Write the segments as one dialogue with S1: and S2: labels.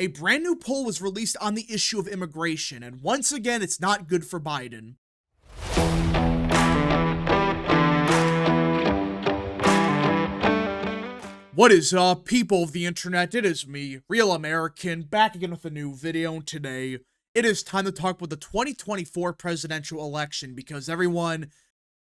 S1: A brand new poll was released on the issue of immigration, and once again, it's not good for Biden. What is up, people of the internet? It is me, Real American, back again with a new video. Today, it is time to talk about the 2024 presidential election because everyone,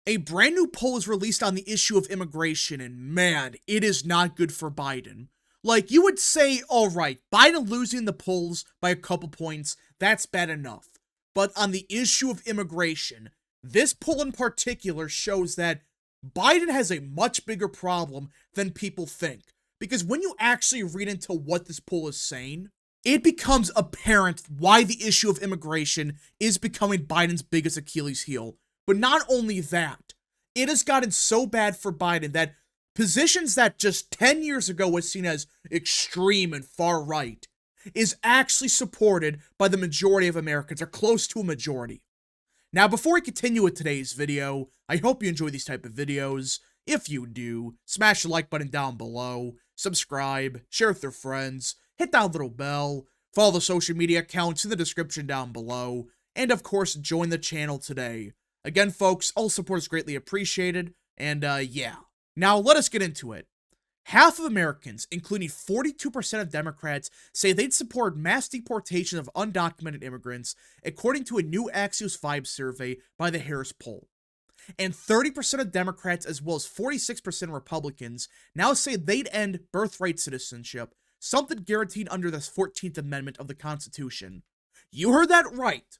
S1: a brand new poll is released on the issue of immigration, and man, it is not good for Biden. Like, you would say, alright, Biden losing the polls by a couple points, that's bad enough. But on the issue of immigration, this poll in particular shows that Biden has a much bigger problem than people think. Because when you actually read into what this poll is saying, it becomes apparent why the issue of immigration is becoming Biden's biggest Achilles heel. But not only that, it has gotten so bad for Biden that positions that just 10 years ago was seen as extreme and far right is actually supported by the majority of Americans, or close to a majority. Now, before we continue with today's video, I hope you enjoy these type of videos. If you do, smash the like button down below, subscribe, share with your friends, hit that little bell, follow the social media accounts in the description down below, and of course, join the channel today. Again, folks, all support is greatly appreciated, and yeah. Now, let us get into it. Half of Americans, including 42% of Democrats, say they'd support mass deportation of undocumented immigrants, according to a new Axios Vibe survey by the Harris Poll. And 30% of Democrats, as well as 46% of Republicans, now say they'd end birthright citizenship, something guaranteed under the 14th Amendment of the Constitution. You heard that right.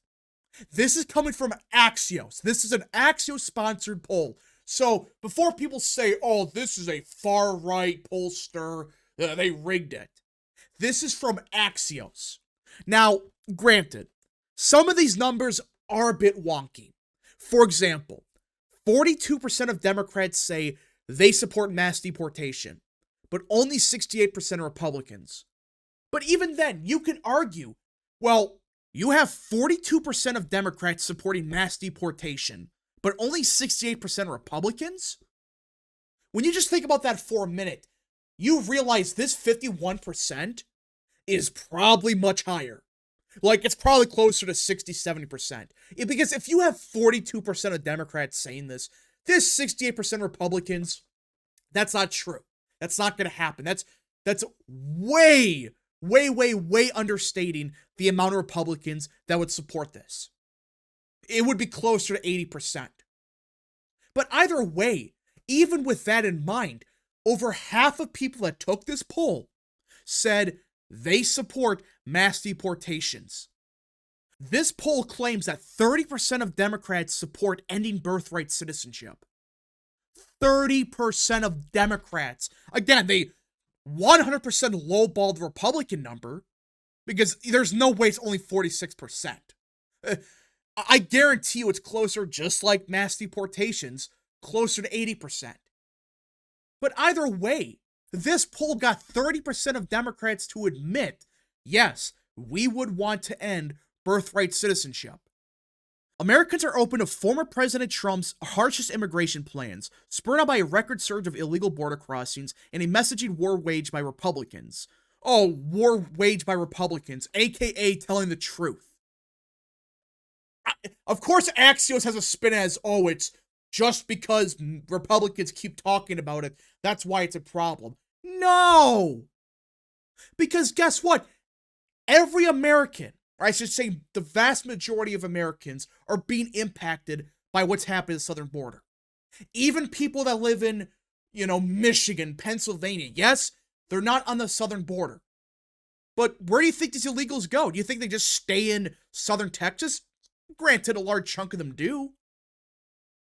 S1: This is coming from Axios. This is an Axios-sponsored poll. So, before people say, oh, this is a far-right pollster, they rigged it. This is from Axios. Now, granted, some of these numbers are a bit wonky. For example, 42% of Democrats say they support mass deportation, but only 68% are Republicans. But even then, you can argue, well, you have 42% of Democrats supporting mass deportation, but only 68% Republicans? When you just think about that for a minute, you realize this 51% is probably much higher. Like, it's probably closer to 60-70%. Because if you have 42% of Democrats saying this 68% Republicans, that's not true. That's not going to happen. That's way understating the amount of Republicans that would support this. It would be closer to 80%. But either way, even with that in mind, over half of people that took this poll said they support mass deportations. This poll claims that 30% of Democrats support ending birthright citizenship. 30% of Democrats. Again, they 100% lowballed the Republican number because there's no way it's only 46%. I guarantee you it's closer, just like mass deportations, closer to 80%. But either way, this poll got 30% of Democrats to admit, yes, we would want to end birthright citizenship. Americans are open to former President Trump's harshest immigration plans, spurred on by a record surge of illegal border crossings and a messaging war waged by Republicans. Oh, war waged by Republicans, aka telling the truth. Of course, Axios has a spin as, oh, it's just because Republicans keep talking about it, that's why it's a problem. No! Because guess what? Every American, or I should say the vast majority of Americans, are being impacted by what's happening at the southern border. Even people that live in, Michigan, Pennsylvania, yes, they're not on the southern border. But where do you think these illegals go? Do you think they just stay in southern Texas? Granted, a large chunk of them do.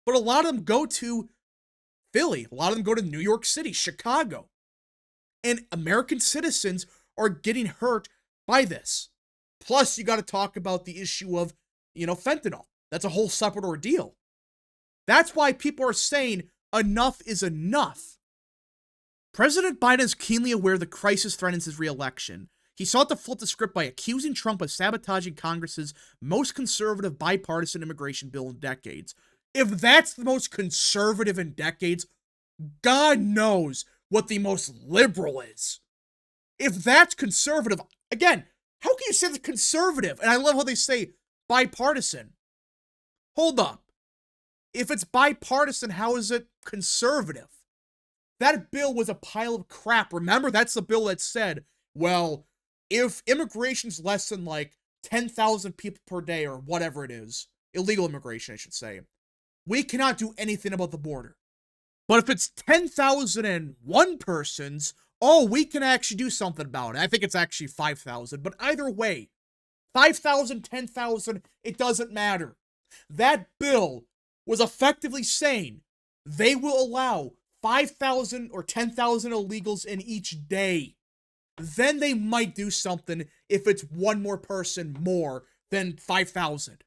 S1: But a lot of them go to Philly. A lot of them go to New York City, Chicago. And American citizens are getting hurt by this. Plus, you got to talk about the issue of, fentanyl. That's a whole separate ordeal. That's why people are saying enough is enough. President Biden is keenly aware the crisis threatens his re-election. He sought to flip the script by accusing Trump of sabotaging Congress's most conservative bipartisan immigration bill in decades. If that's the most conservative in decades, God knows what the most liberal is. If that's conservative, again, How can you say the conservative? And I love how they say bipartisan. Hold up. If it's bipartisan, how is it conservative? That bill was a pile of crap. Remember, that's the bill that said, well, if immigration's less than like 10,000 people per day or whatever it is, illegal immigration, I should say, we cannot do anything about the border. But if it's 10,001 persons, oh, we can actually do something about it. I think it's actually 5,000, but either way, 5,000, 10,000, it doesn't matter. That bill was effectively saying they will allow 5,000 or 10,000 illegals in each day. Then they might do something if it's one more person more than 5,000.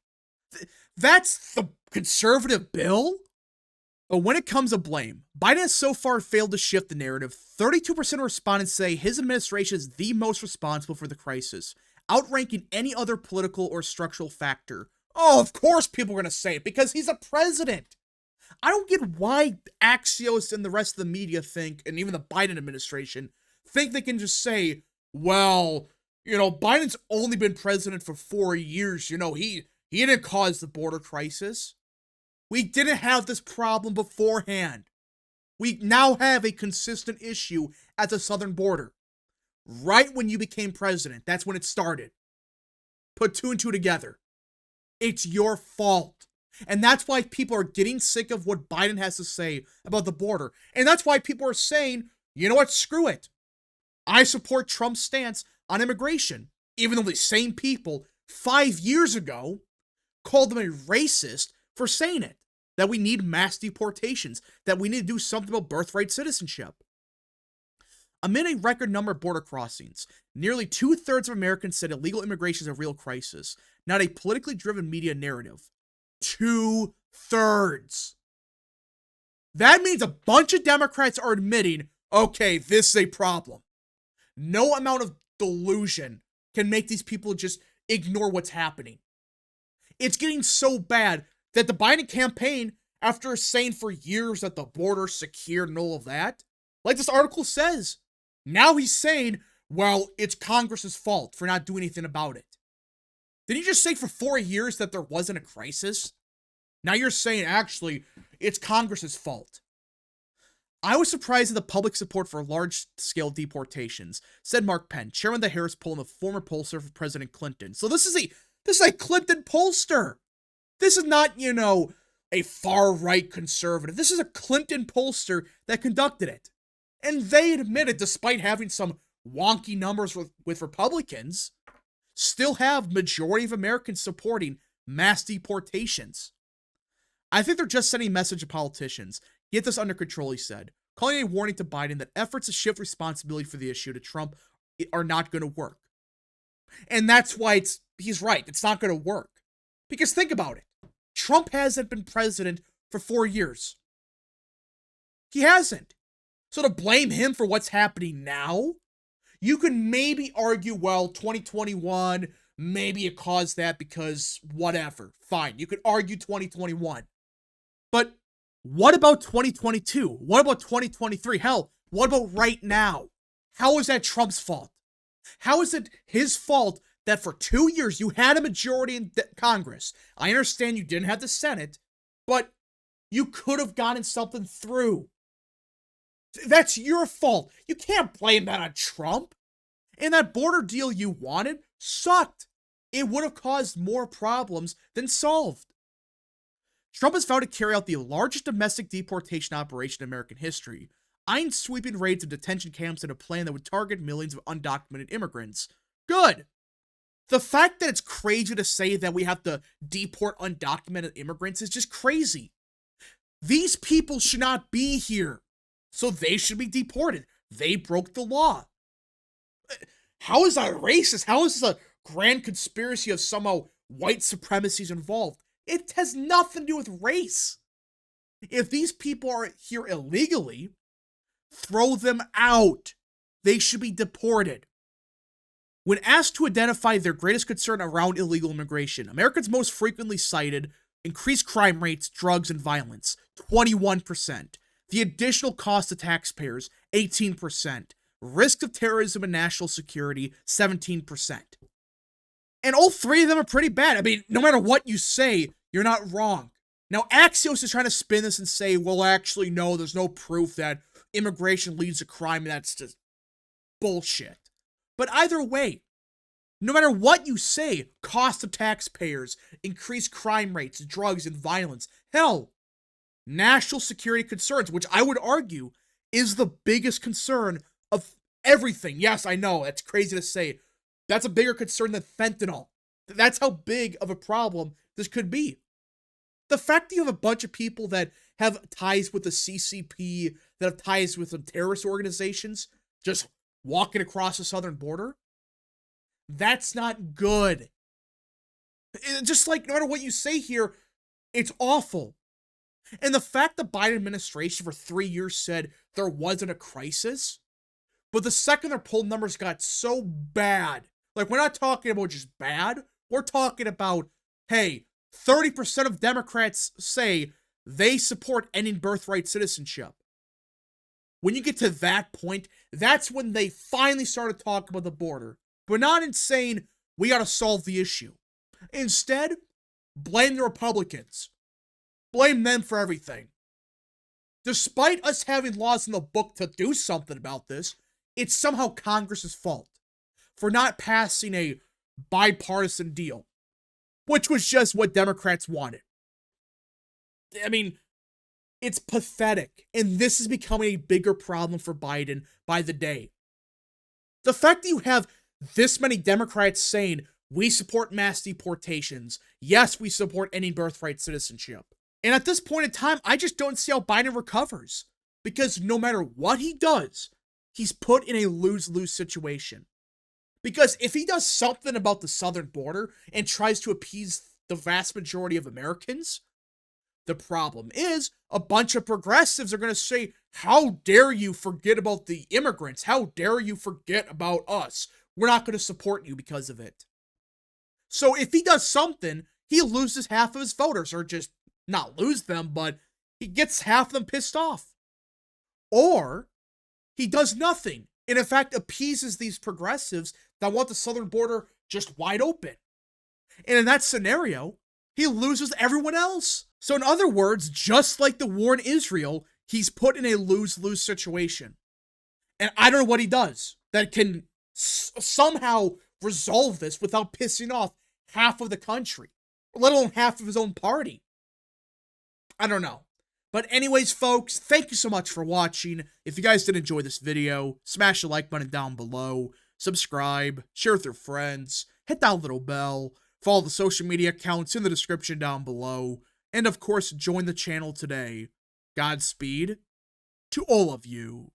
S1: That's the conservative bill? But when it comes to blame, Biden has so far failed to shift the narrative. 32% of respondents say his administration is the most responsible for the crisis, outranking any other political or structural factor. Oh, of course people are going to say it, because he's a president. I don't get why Axios and the rest of the media think, and even the Biden administration, think they can just say, well, Biden's only been president for 4 years. He didn't cause the border crisis. We didn't have this problem beforehand. We now have a consistent issue at the southern border. Right when you became president, that's when it started. Put two and two together. It's your fault. And that's why people are getting sick of what Biden has to say about the border. And that's why people are saying, you know what, screw it. I support Trump's stance on immigration, even though the same people 5 years ago called them a racist for saying it, that we need mass deportations, that we need to do something about birthright citizenship. Amid a record number of border crossings, nearly 2/3 of Americans said illegal immigration is a real crisis, not a politically driven media narrative. 2/3. That means a bunch of Democrats are admitting, okay, this is a problem. No amount of delusion can make these people just ignore what's happening. It's getting so bad that the Biden campaign, after saying for years that the border's secure and all of that, like this article says, now he's saying, well, it's Congress's fault for not doing anything about it. Did he just say for 4 years that there wasn't a crisis? Now you're saying, actually, it's Congress's fault. I was surprised at the public support for large-scale deportations, said Mark Penn, chairman of the Harris poll and the former pollster for President Clinton. So this is a Clinton pollster. This is not, a far-right conservative. This is a Clinton pollster that conducted it. And they admitted, despite having some wonky numbers with Republicans, still have majority of Americans supporting mass deportations. I think they're just sending a message to politicians. Get this under control, he said, calling a warning to Biden that efforts to shift responsibility for the issue to Trump are not going to work. And that's why he's right. It's not going to work. Because think about it. Trump hasn't been president for 4 years. He hasn't. So to blame him for what's happening now, you could maybe argue, well, 2021, maybe it caused that because whatever. Fine. You could argue 2021. But what about 2022? What about 2023? Hell, what about right now? How is that Trump's fault? How is it his fault that for 2 years you had a majority in Congress? I understand you didn't have the Senate, but you could have gotten something through. That's your fault. You can't blame that on Trump. And that border deal you wanted sucked. It would have caused more problems than solved. Trump has vowed to carry out the largest domestic deportation operation in American history, eyeing sweeping raids of detention camps in a plan that would target millions of undocumented immigrants. Good. The fact that it's crazy to say that we have to deport undocumented immigrants is just crazy. These people should not be here, so they should be deported. They broke the law. How is that racist? How is this a grand conspiracy of somehow white supremacy is involved? It has nothing to do with race. If these people are here illegally, throw them out. They should be deported. When asked to identify their greatest concern around illegal immigration, Americans most frequently cited increased crime rates, drugs, and violence, 21%. The additional cost to taxpayers, 18%. Risk of terrorism and national security, 17%. And all three of them are pretty bad. I mean, no matter what you say, you're not wrong. Now, Axios is trying to spin this and say, well, actually, no, there's no proof that immigration leads to crime, and that's just bullshit. But either way, no matter what you say, cost of taxpayers, increased crime rates, drugs, and violence, hell, national security concerns, which I would argue is the biggest concern of everything. Yes, I know, that's crazy to say. That's a bigger concern than fentanyl. That's how big of a problem this could be. The fact that you have a bunch of people that have ties with the CCP, that have ties with some terrorist organizations, just walking across the southern border, that's not good. Just like, no matter what you say here, it's awful. And the fact the Biden administration for 3 years said there wasn't a crisis, but the second their poll numbers got so bad, like, we're not talking about just bad, we're talking about, hey, 30% of Democrats say they support ending birthright citizenship. When you get to that point, that's when they finally started talking about the border. But not in saying, we gotta solve the issue. Instead, blame the Republicans. Blame them for everything. Despite us having laws in the book to do something about this, it's somehow Congress's fault for not passing a bipartisan deal, which was just what Democrats wanted. I mean, it's pathetic, and this is becoming a bigger problem for Biden by the day. The fact that you have this many Democrats saying, we support mass deportations, yes, we support ending birthright citizenship. And at this point in time, I just don't see how Biden recovers. Because no matter what he does, he's put in a lose-lose situation. Because if he does something about the southern border and tries to appease the vast majority of Americans, the problem is a bunch of progressives are going to say, how dare you forget about the immigrants? How dare you forget about us? We're not going to support you because of it. So if he does something, he loses half of his voters, or just not lose them, but he gets half of them pissed off. Or he does nothing, and in fact appeases these progressives that want the southern border just wide open. And in that scenario, he loses everyone else. So in other words, just like the war in Israel, he's put in a lose-lose situation. And I don't know what he does that can somehow resolve this without pissing off half of the country, let alone half of his own party. I don't know. But anyways, folks, thank you so much for watching. If you guys did enjoy this video, smash the like button down below, subscribe, share with your friends, hit that little bell, follow the social media accounts in the description down below, and of course, join the channel today. Godspeed to all of you.